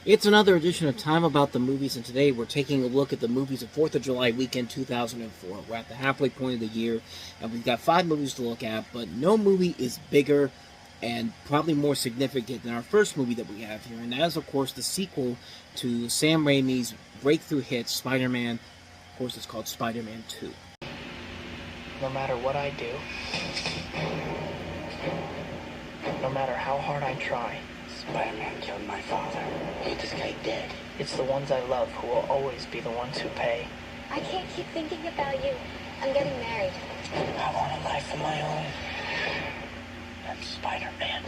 It's another edition of Time About the Movies, and today we're taking a look at the movies of 4th of July weekend 2004. We're at the halfway point of the year, and we've got 5 movies to look at, but no movie is bigger and probably more significant than our first movie that we have here, and that is, of course, the sequel to Sam Raimi's breakthrough hit, Spider-Man. Of course, it's called Spider-Man 2. No matter what I do, no matter how hard I try, Spider-Man killed my father. Ain't this guy dead? it's the ones I love who will always be the ones who pay. I can't keep thinking about you. I'm getting married. I want a life of my own. I'm Spider-Man.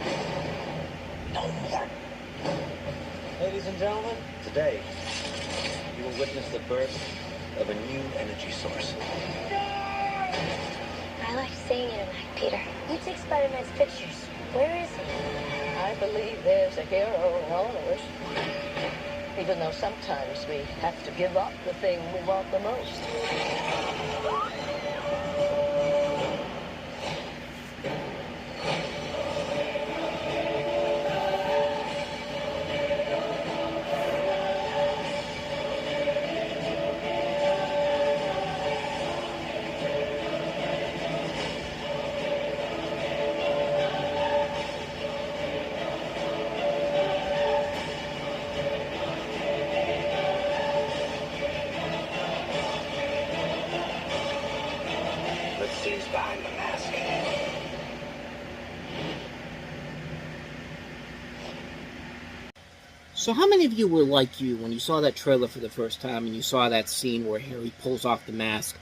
No more. Ladies and gentlemen, today you will witness the birth of a new energy source. I like seeing you tonight, Peter. You take Spider-Man's pictures. Where is he? I believe there's a hero in all of us. Even though sometimes we have to give up the thing we want the most. Let's see who's behind the mask. So how many of you were like you when you saw that trailer for the first time and you saw that scene where Harry pulls off the mask?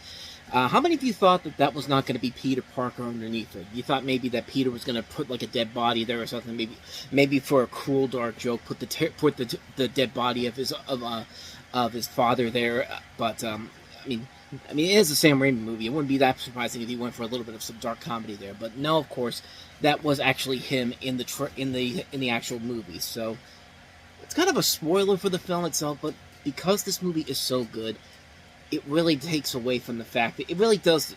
How many of you thought that that was not going to be Peter Parker underneath it? You thought maybe that Peter was going to put like a dead body there or something? Maybe for a cruel, dark joke, put the dead body of his father there. But I mean, it is a Sam Raimi movie. It wouldn't be that surprising if he went for a little bit of some dark comedy there. But no, of course, that was actually him in the actual movie. So it's kind of a spoiler for the film itself. But because this movie is so good, it really takes away from the fact that it really does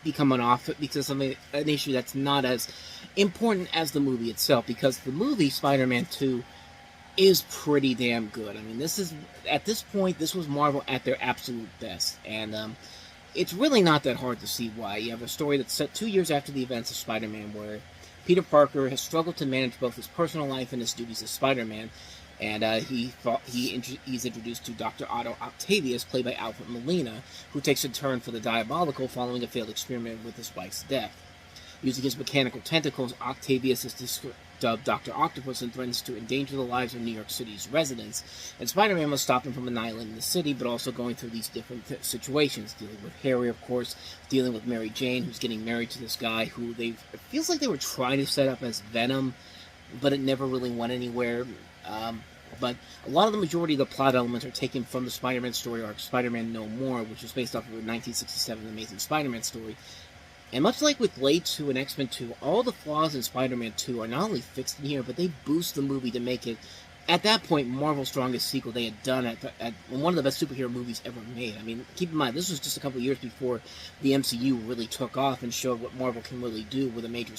become an issue that's not as important as the movie itself, because the movie Spider-Man 2 is pretty damn good. I mean, at this point, this was Marvel at their absolute best, and it's really not that hard to see why. You have a story that's set 2 years after the events of Spider-Man, where Peter Parker has struggled to manage both his personal life and his duties as Spider-Man. And he's introduced to Dr. Otto Octavius, played by Alfred Molina, who takes a turn for the diabolical following a failed experiment with his wife's death. Using his mechanical tentacles, Octavius is dubbed Dr. Octopus and threatens to endanger the lives of New York City's residents. And Spider-Man must stop him from annihilating the city, but also going through these different situations, dealing with Harry, of course, dealing with Mary Jane, who's getting married to this guy who it feels like they were trying to set up as Venom, but it never really went anywhere. But a lot of the majority of the plot elements are taken from the Spider-Man story arc, Spider-Man No More, which was based off of a 1967 Amazing Spider-Man story. And much like with Blade 2 and X-Men 2, all the flaws in Spider-Man 2 are not only fixed in here, but they boost the movie to make it, at that point, Marvel's strongest sequel they had done at one of the best superhero movies ever made. I mean, keep in mind, this was just a couple of years before the MCU really took off and showed what Marvel can really do with a major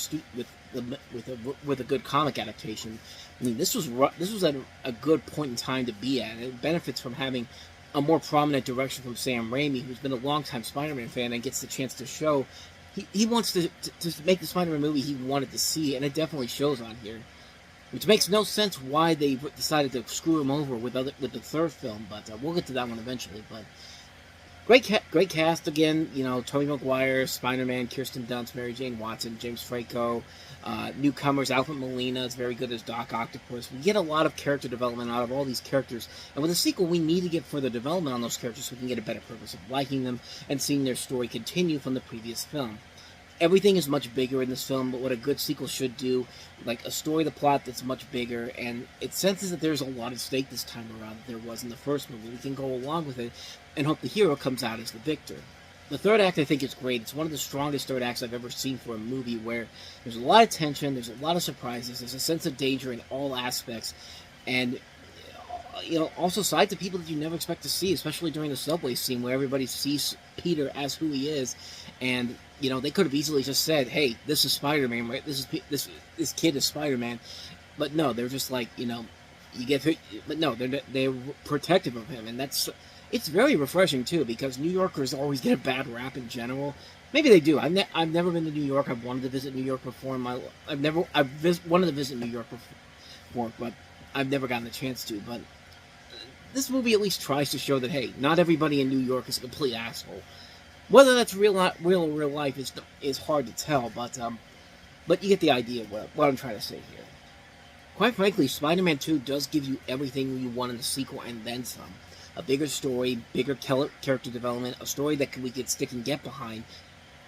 with a good comic adaptation. I mean, this was at a good point in time to be at. It benefits from having a more prominent direction from Sam Raimi, who's been a longtime Spider-Man fan and gets the chance to show he wants to make the Spider-Man movie he wanted to see, and it definitely shows on here. Which makes no sense why they decided to screw him over with the third film, but we'll get to that one eventually. But great cast again. You know, Tobey Maguire, Spider-Man, Kirsten Dunst, Mary Jane Watson, James Franco, newcomers. Alfred Molina is very good as Doc Octopus. We get a lot of character development out of all these characters, and with a sequel, we need to get further development on those characters so we can get a better purpose of liking them and seeing their story continue from the previous film. Everything is much bigger in this film, but what a good sequel should do, like a story, the plot that's much bigger, and it senses that there's a lot at stake this time around that there was in the first movie. We can go along with it and hope the hero comes out as the victor. The third act, I think, is great. It's one of the strongest third acts I've ever seen for a movie, where there's a lot of tension, there's a lot of surprises, there's a sense of danger in all aspects, and also sides of people that you never expect to see, especially during the subway scene where everybody sees Peter as who he is, and they could have easily just said, "Hey, this is Spider-Man, right? This kid is Spider-Man," but no, they're just like, You get, but no, they're protective of him, and it's very refreshing too, because New Yorkers always get a bad rap in general. Maybe they do. I've never been to New York. I've wanted to visit New York before in my life. Wanted to visit New York before, but I've never gotten the chance to. But this movie at least tries to show that, hey, not everybody in New York is a complete asshole. Whether that's real life is hard to tell, but you get the idea of what I'm trying to say here. Quite frankly, Spider-Man 2 does give you everything you want in the sequel and then some. A bigger story, bigger character development, a story that we could stick and get behind.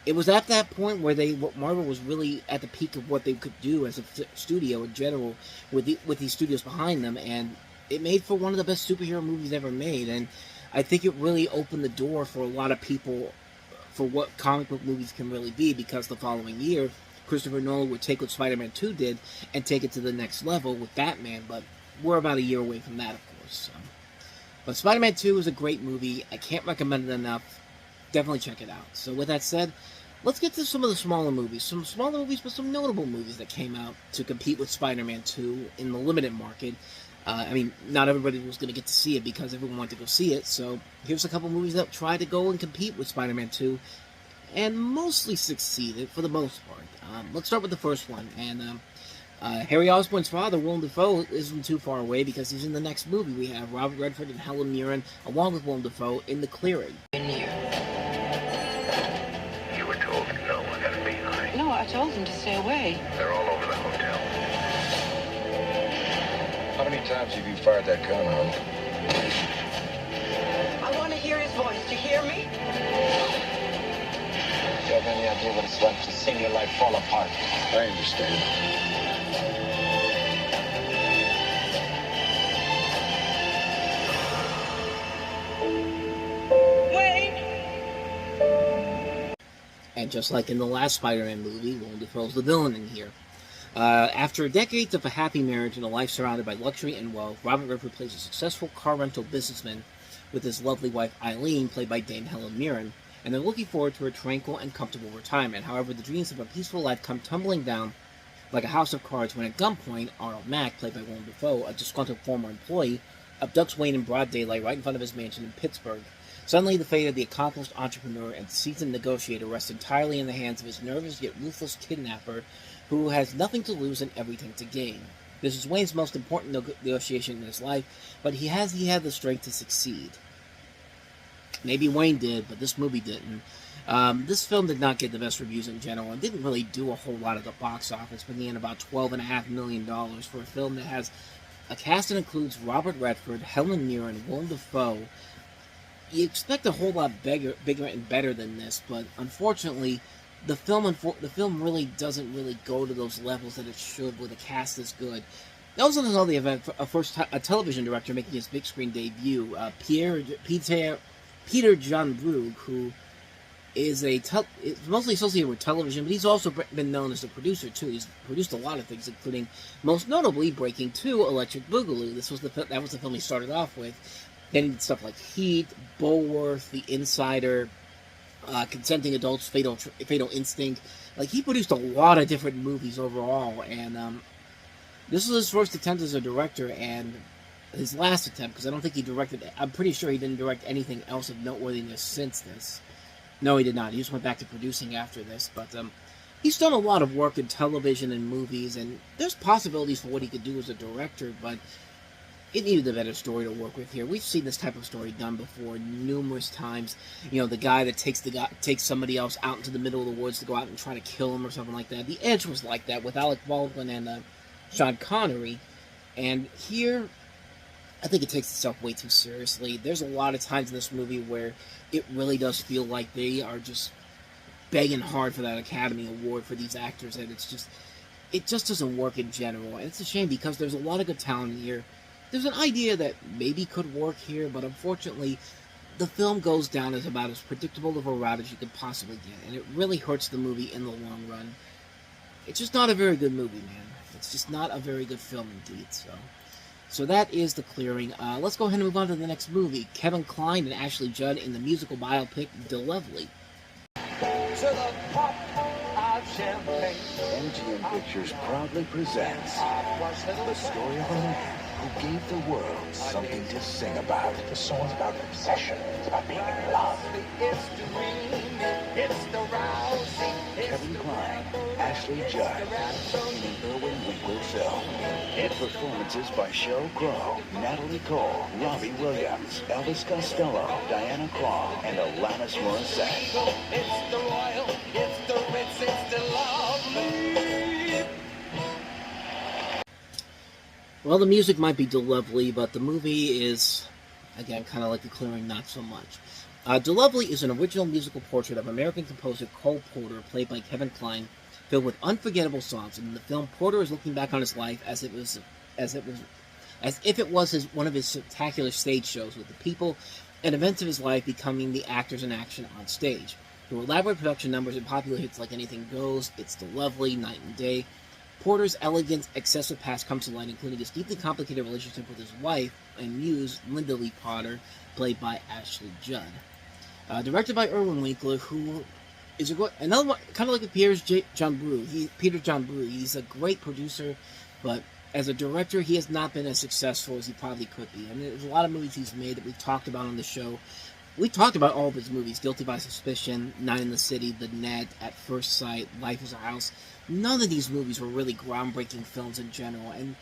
It was at that point where Marvel was really at the peak of what they could do as a studio in general, with these studios behind them, and it made for one of the best superhero movies ever made. And I think it really opened the door for a lot of people for what comic book movies can really be, because the following year, Christopher Nolan would take what Spider-Man 2 did and take it to the next level with Batman, but we're about a year away from that, of course. But Spider-Man 2 is a great movie. I can't recommend it enough. Definitely check it out. So with that said, let's get to some of the smaller movies. Some smaller movies, but some notable movies that came out to compete with Spider-Man 2 in the limited market. I mean, not everybody was going to get to see it because everyone wanted to go see it. So here's a couple movies that tried to go and compete with Spider-Man 2 and mostly succeeded for the most part. Let's start with the first one. And Harry Osborn's father, Willem Dafoe, isn't too far away because he's in the next movie. We have Robert Redford and Helen Mirren, along with Willem Dafoe, in The Clearing. You were told no one left behind. No, I told them to stay away. They're all over the hotel. How many times have you fired that gun on him? I want to hear his voice. Do you hear me? Do you have any idea what it's like to see your life fall apart? I understand. And just like in the last Spider-Man movie, Willem Dafoe's the villain in here. After decades of a happy marriage and a life surrounded by luxury and wealth, Robert Redford plays a successful car rental businessman with his lovely wife Eileen, played by Dame Helen Mirren, and they're looking forward to a tranquil and comfortable retirement. However, the dreams of a peaceful life come tumbling down like a house of cards when at gunpoint, Arnold Mack, played by Willem Dafoe, a disgruntled former employee, abducts Wayne in broad daylight right in front of his mansion in Pittsburgh. Suddenly, the fate of the accomplished entrepreneur and seasoned negotiator rests entirely in the hands of his nervous yet ruthless kidnapper, who has nothing to lose and everything to gain. This is Wayne's most important negotiation in his life, but he had the strength to succeed. Maybe Wayne did, but this movie didn't. This film did not get the best reviews in general, and didn't really do a whole lot at the box office, bringing in about $12.5 million for a film that has a cast that includes Robert Redford, Helen Mirren, Willem Dafoe. You expect a whole lot bigger and better than this, but unfortunately, the film really doesn't really go to those levels that it should with a cast this good. That was another event for a television director making his big screen debut, Peter John Brugge, who is mostly associated with television, but he's also been known as a producer too. He's produced a lot of things, including most notably Breaking 2, Electric Boogaloo. That was the film he started off with. Then he did stuff like Heat, Bulworth, The Insider, Consenting Adults, Fatal Instinct. Like, he produced a lot of different movies overall, and this was his first attempt as a director, and his last attempt, because I don't think he directed. I'm pretty sure he didn't direct anything else of noteworthiness since this. No, he did not. He just went back to producing after this, but he's done a lot of work in television and movies, and there's possibilities for what he could do as a director, but it needed a better story to work with here. We've seen this type of story done before numerous times. You know, the guy that takes somebody else out into the middle of the woods to go out and try to kill him or something like that. The Edge was like that with Alec Baldwin and Sean Connery. And here, I think it takes itself way too seriously. There's a lot of times in this movie where it really does feel like they are just begging hard for that Academy Award for these actors, and it just doesn't work in general. And it's a shame because there's a lot of good talent here. There's an idea that maybe could work here, but unfortunately, the film goes down as about as predictable of a route as you could possibly get, and it really hurts the movie in the long run. It's just not a very good movie, man. It's just not a very good film indeed, So that is The Clearing. Let's go ahead and move on to the next movie. Kevin Kline and Ashley Judd in the musical biopic DeLovely. To the pop of champagne. MGM Pictures proudly presents I was the story of a man who gave the world something to sing about. The song's about obsession. It's about being in love. Kevin Kline, Ashley Judd, in an Irwin Winkler film. With performances by Sheryl Crow, Natalie Cole, Robbie Williams, Elvis Costello, Diana Krall, and Alanis Morissette. It's the royal, it's the ritz, it's the lovely. Well, the music might be lovely, but the movie is, again, kind of like The Clearing, not so much. DeLovely is an original musical portrait of American composer Cole Porter, played by Kevin Kline, filled with unforgettable songs. And in the film, Porter is looking back on his life as if it was one of his spectacular stage shows, with the people and events of his life becoming the actors in action on stage. Through elaborate production numbers and popular hits like Anything Goes, It's DeLovely, Night and Day, Porter's elegant, excessive past comes to light, including his deeply complicated relationship with his wife and muse, Linda Lee Potter, played by Ashley Judd. Directed by Irwin Winkler, who is another one, kind of like Peter John Brew. He's a great producer, but as a director, he has not been as successful as he probably could be. I mean, there's a lot of movies he's made that we've talked about on the show. We talked about all of his movies: Guilty by Suspicion, Night in the City, The Net, At First Sight, Life is a House. None of these movies were really groundbreaking films in general, and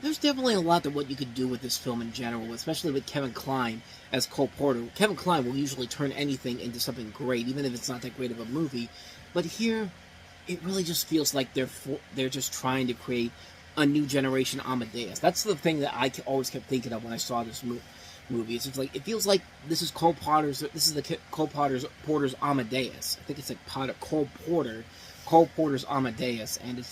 there's definitely a lot of what you could do with this film in general, especially with Kevin Kline as Cole Porter. Kevin Kline will usually turn anything into something great, even if it's not that great of a movie. But here, it really just feels like they're just trying to create a new generation Amadeus. That's the thing that I always kept thinking of when I saw this movie. It's just like, it feels like this is Cole Porter's Amadeus. I think it's like Cole Porter's Amadeus, and it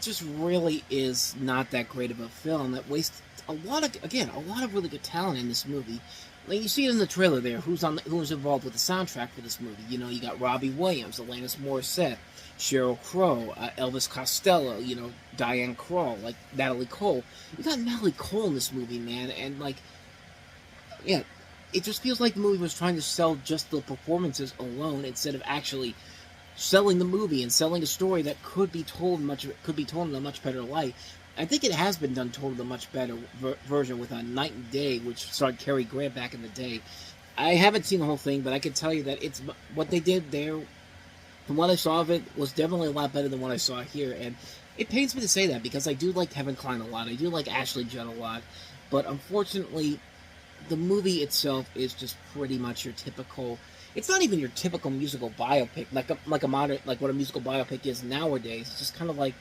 just really is not that great of a film that wastes a lot of really good talent in this movie. Like, you see it in the trailer there, who's involved with the soundtrack for this movie. You know, you got Robbie Williams, Alanis Morissette, Sheryl Crow, Elvis Costello, you know, Diane Krall, like Natalie Cole. You got Natalie Cole in this movie, man, and like, yeah, it just feels like the movie was trying to sell just the performances alone instead of actually selling the movie and selling a story that could be told in a much better light. I think it has been told in a much better version with Night and Day, which starred Cary Grant back in the day. I haven't seen the whole thing, but I can tell you that it's what they did there. From what I saw of it, was definitely a lot better than what I saw here, and it pains me to say that because I do like Kevin Kline a lot. I do like Ashley Judd a lot, but unfortunately, the movie itself is just pretty much your typical. It's not even your typical musical biopic, like what a musical biopic is nowadays. It's just kind of like,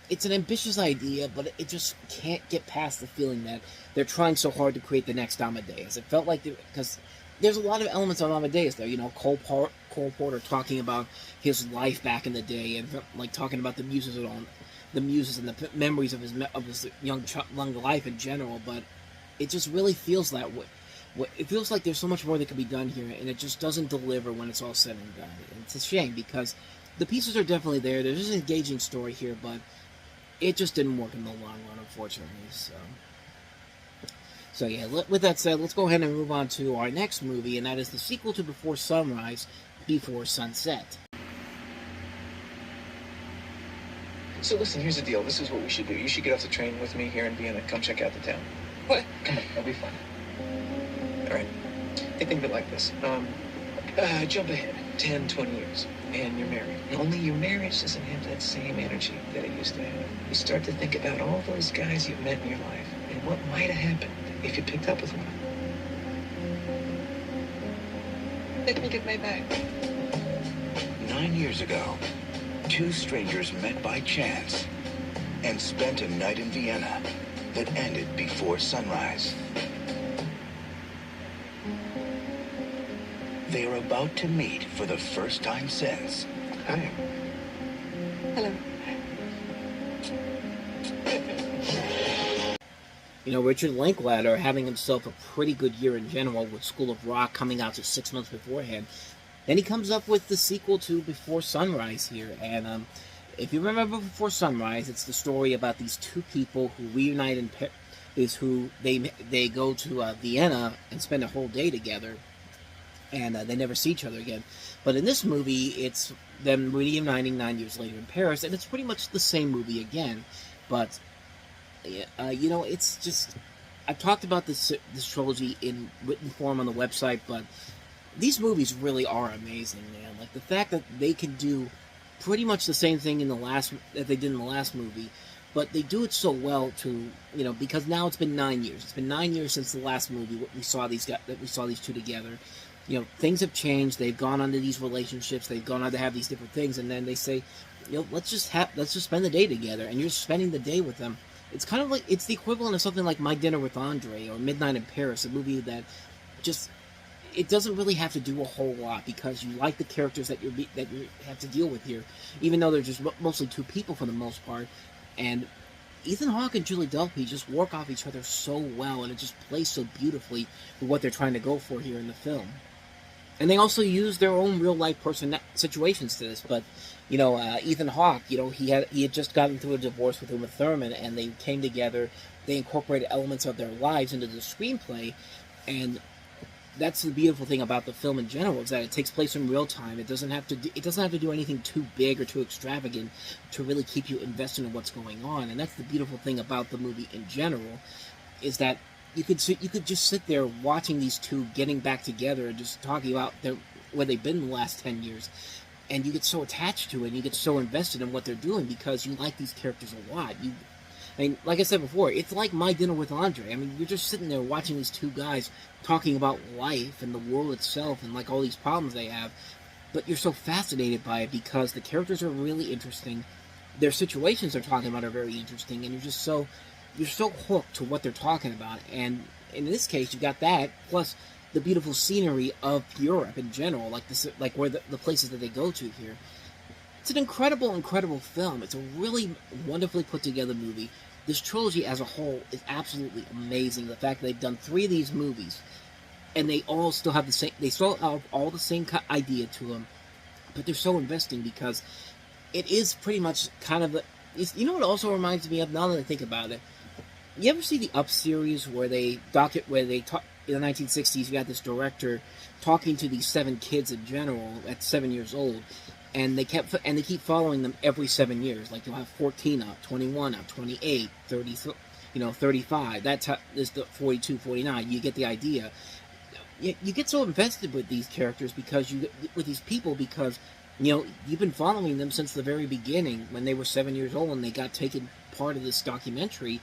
it's an ambitious idea, but it just can't get past the feeling that they're trying so hard to create the next Amadeus. It felt like, because there's a lot of elements of Amadeus there. You know, Cole Porter talking about his life back in the day, and like talking about the muses and the memories of his young life in general. But it just really feels that way. It feels like there's so much more that could be done here, and it just doesn't deliver when it's all said and done. And it's a shame, because the pieces are definitely there. There's an engaging story here, but it just didn't work in the long run, unfortunately. So yeah, with that said, let's go ahead and move on to our next movie, and that is the sequel to Before Sunrise, Before Sunset. So listen, here's the deal. This is what we should do. You should get off the train with me here in Vienna. Come check out the town. What? Come on, it'll be fun. All right. Think of it like this. Jump ahead 10, 20 years, and you're married. And only your marriage doesn't have that same energy that it used to have. You start to think about all those guys you've met in your life and what might have happened if you picked up with one. Let me get my bag. 9 years ago, two strangers met by chance and spent a night in Vienna that ended before sunrise. They are about to meet for the first time since. Hi. Hello. You know, Richard Linklater having himself a pretty good year in general, with School of Rock coming out just 6 months beforehand. Then he comes up with the sequel to Before Sunrise here, and if you remember Before Sunrise, it's the story about these two people who reunite in they go to Vienna and spend a whole day together, and they never see each other again. But in this movie, it's them reuniting 9 years later in Paris, and it's pretty much the same movie again, but You know, it's just I've talked about this trilogy in written form on the website, but these movies really are amazing, man. Like the fact that they can do pretty much the same thing that they did in the last movie, but they do it so well to, you know, because now it's been 9 years. It's been 9 years since the last movie we saw these two together. You know, things have changed. They've gone on to these relationships. They've gone on to have these different things, and then they say, you know, let's just spend the day together, and you're spending the day with them. It's kind of like it's the equivalent of something like My Dinner with Andre or Midnight in Paris, a movie that just it doesn't really have to do a whole lot because you like the characters that you have to deal with here, even though they're just mostly two people for the most part. And Ethan Hawke and Julie Delpy just work off each other so well, and it just plays so beautifully with what they're trying to go for here in the film. And they also use their own real life situations to this. But you know, Ethan Hawke, you know, he had just gotten through a divorce with Uma Thurman, and they came together. They incorporated elements of their lives into the screenplay, and that's the beautiful thing about the film in general, is that it takes place in real time. It doesn't have to do anything too big or too extravagant to really keep you invested in what's going on. And that's the beautiful thing about the movie in general, is that you could just sit there watching these two getting back together and just talking about where they've been in the last 10 years, and you get so attached to it and you get so invested in what they're doing because you like these characters a lot. I mean, like I said before, it's like My Dinner with Andre. I mean, you're just sitting there watching these two guys talking about life and the world itself and like all these problems they have, but you're so fascinated by it because the characters are really interesting, their situations they're talking about are very interesting, and you're so hooked to what they're talking about. And in this case, you got that plus the beautiful scenery of Europe in general, like where the places that they go to here. It's an incredible film. It's a really wonderfully put together movie. This trilogy as a whole is absolutely amazing. The fact that they've done 3 of these movies, and they all still have all the same idea to them, but they're so investing because it is pretty much kind of you know what it also reminds me of, now that I think about it? You ever see the Up series where they talk in the 1960s? You got this director talking to these 7 kids in general at 7 years old. And they keep following them every 7 years. Like you'll have 14 up, 21 up, 28, 30, 35. That's how there's the 42, 49. You get the idea. You get so invested with these characters with these people because you know you've been following them since the very beginning when they were 7 years old and they got taken part of this documentary.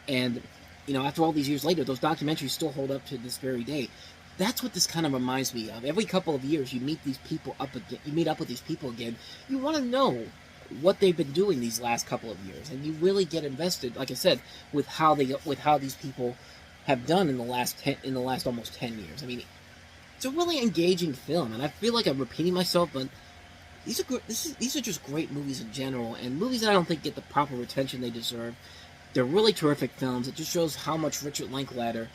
And you know, after all these years later, those documentaries still hold up to this very day. That's what this kind of reminds me of. Every couple of years, you meet these people up again. You meet up with these people again. You want to know what they've been doing these last couple of years, and you really get invested. Like I said, with how these people have done in the last almost 10 years. I mean, it's a really engaging film, and I feel like I'm repeating myself, but these are just great movies in general, and movies that I don't think get the proper attention they deserve. They're really terrific films. It just shows how much Richard Linklater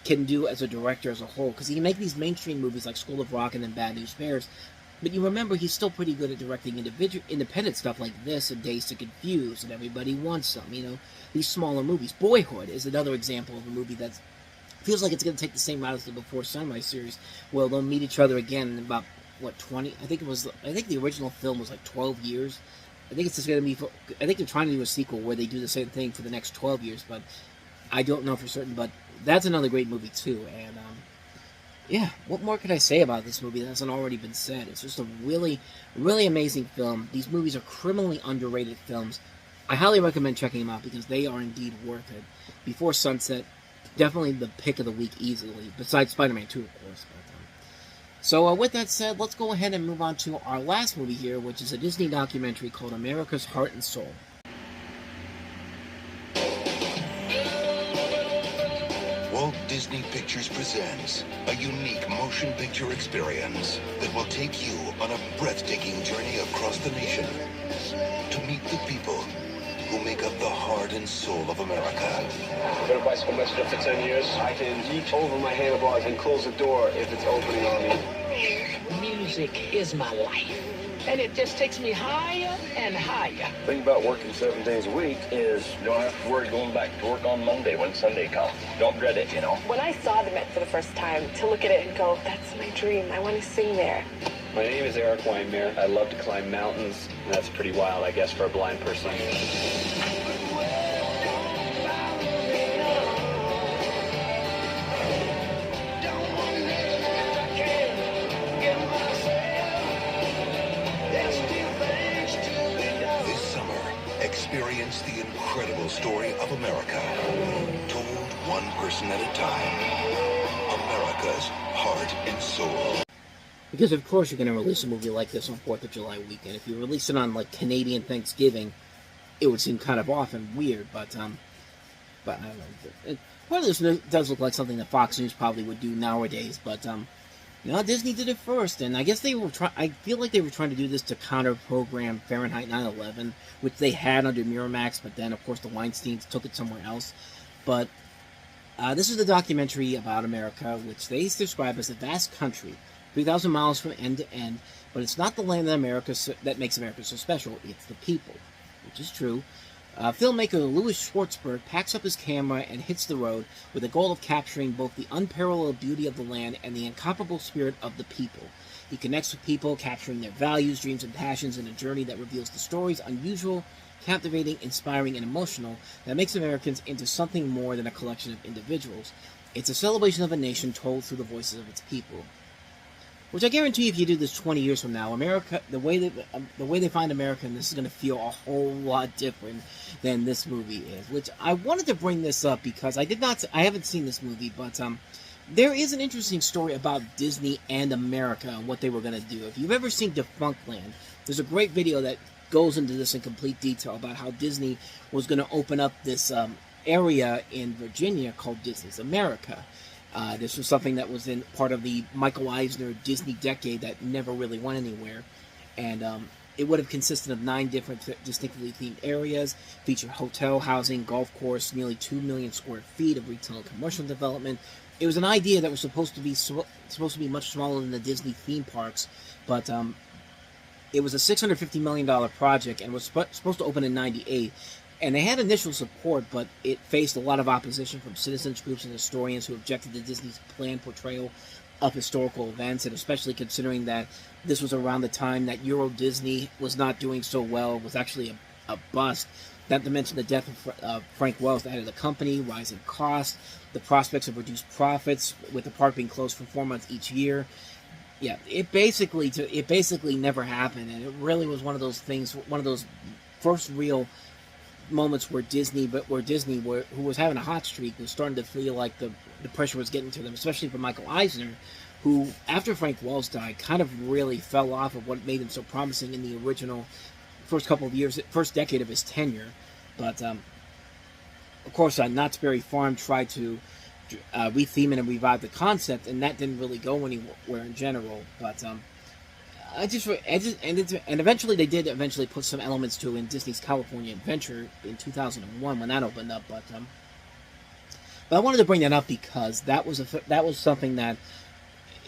can do as a director as a whole, because he can make these mainstream movies like School of Rock and then Bad News Bears, but you remember he's still pretty good at directing independent stuff like this and Dazed and Confused and Everybody Wants Some, you know, these smaller movies. Boyhood is another example of a movie that feels like it's going to take the same route as the Before Sunrise series, where they'll meet each other again in about, 20? I think the original film was like 12 years. I think it's just going to be, I think they're trying to do a sequel where they do the same thing for the next 12 years, but I don't know for certain, but that's another great movie too. And yeah, what more could I say about this movie that hasn't already been said? It's just a really, really amazing film. These movies are criminally underrated films. I highly recommend checking them out because they are indeed worth it. Before Sunset, definitely the pick of the week easily, besides Spider-Man 2, of course. So with that said, let's go ahead and move on to our last movie here, which is a Disney documentary called America's Heart and Soul. Walt Disney Pictures presents a unique motion picture experience that will take you on a breathtaking journey across the nation to meet the people who make up the heart and soul of America. I've been a bicycle messenger for 10 years. I can reach over my handlebars and close the door if it's opening on me. Music is my life, and it just takes me higher and higher. The thing about working 7 days a week is you don't have to worry going back to work on Monday when Sunday comes. Don't dread it, you know. When I saw the Met for the first time, to look at it and go, that's my dream, I want to sing there. My name is Eric Weinmeyer. I love to climb mountains, and that's pretty wild, I guess, for a blind person. story of America, told one person at a time. America's heart and soul. Because of course you're going to release a movie like this on 4th of July weekend. If you release it on like Canadian Thanksgiving, it would seem kind of off and weird, but I don't know. Part of this does look like something that Fox News probably would do nowadays, but you know, Disney did it first, and I guess they were I feel like they were trying to do this to counter-program Fahrenheit 9/11, which they had under Miramax, but then of course the Weinsteins took it somewhere else. But this is a documentary about America, which they describe as a vast country, 3,000 miles from end to end, but it's not the land that makes America so special, it's the people, which is true. Filmmaker Louis Schwartzberg packs up his camera and hits the road with the goal of capturing both the unparalleled beauty of the land and the incomparable spirit of the people. He connects with people, capturing their values, dreams, and passions in a journey that reveals the stories unusual, captivating, inspiring, and emotional that makes Americans into something more than a collection of individuals. It's a celebration of a nation told through the voices of its people. Which I guarantee if you do this 20 years from now, America, the way they find America, and this is going to feel a whole lot different than this movie is. Which I wanted to bring this up because I haven't seen this movie, but there is an interesting story about Disney and America and what they were going to do. If you've ever seen Defunctland, there's a great video that goes into this in complete detail about how Disney was going to open up this area in Virginia called Disney's America. This was something that was in part of the Michael Eisner Disney decade that never really went anywhere. And it would have consisted of 9 different distinctly themed areas, featured hotel, housing, golf course, nearly 2 million square feet of retail and commercial development. It was an idea that was supposed to be much smaller than the Disney theme parks, but it was a $650 million project and was supposed to open in '98. And they had initial support, but it faced a lot of opposition from citizens groups and historians who objected to Disney's planned portrayal of historical events, and especially considering that this was around the time that Euro Disney was not doing so well, was actually a bust. Not to mention the death of Frank Wells, the head of the company, rising costs, the prospects of reduced profits, with the park being closed for 4 months each year. Yeah, it basically never happened, and it really was one of those things, one of those first real moments where Disney, who was having a hot streak, was starting to feel like the pressure was getting to them, especially for Michael Eisner, who, after Frank Wells died, kind of really fell off of what made him so promising in the original first decade of his tenure. But, of course, Knott's Berry Farm tried to retheme it and revive the concept, and that didn't really go anywhere in general. But, and eventually they did put some elements to it in Disney's California Adventure in 2001 when that opened up. But I wanted to bring that up because that was something that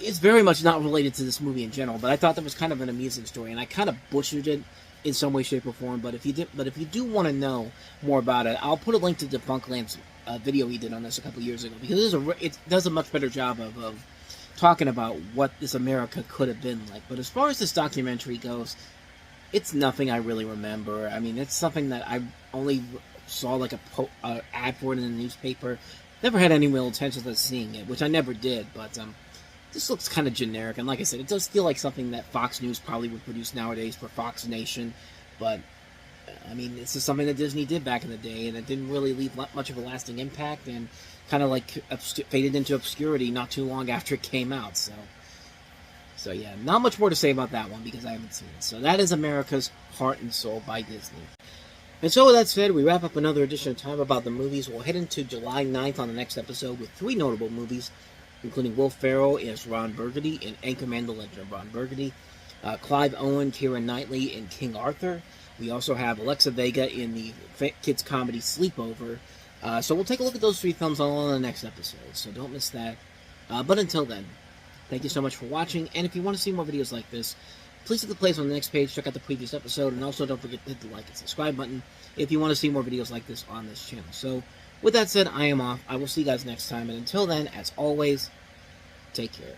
is very much not related to this movie in general. But I thought that was kind of an amusing story, and I kind of butchered it in some way, shape, or form. But if you do want to know more about it, I'll put a link to Defunctland's video he did on this a couple years ago, because it does a much better job of talking about what this America could have been like. But as far as this documentary goes, it's nothing I really remember. I mean, it's something that I only saw like a ad for it in the newspaper. Never had any real intentions of seeing it, which I never did. But this looks kind of generic, and like I said, it does feel like something that Fox News probably would produce nowadays for Fox Nation. But I mean, this is something that Disney did back in the day, and it didn't really leave much of a lasting impact, and kind of like faded into obscurity not too long after it came out. So yeah, not much more to say about that one because I haven't seen it. So that is America's Heart and Soul by Disney. And so with that said, we wrap up another edition of Time About the Movies. We'll head into July 9th on the next episode with 3 notable movies, including Will Ferrell as Ron Burgundy in Anchorman: The Legend of Ron Burgundy, Clive Owen, Keira Knightley in King Arthur. We also have Alexa Vega in the kids comedy Sleepover. So we'll take a look at those 3 films all on the next episode, so don't miss that. But until then, thank you so much for watching, and if you want to see more videos like this, please hit the place on the next page, check out the previous episode, and also don't forget to hit the like and subscribe button if you want to see more videos like this on this channel. So, with that said, I am off. I will see you guys next time, and until then, as always, take care.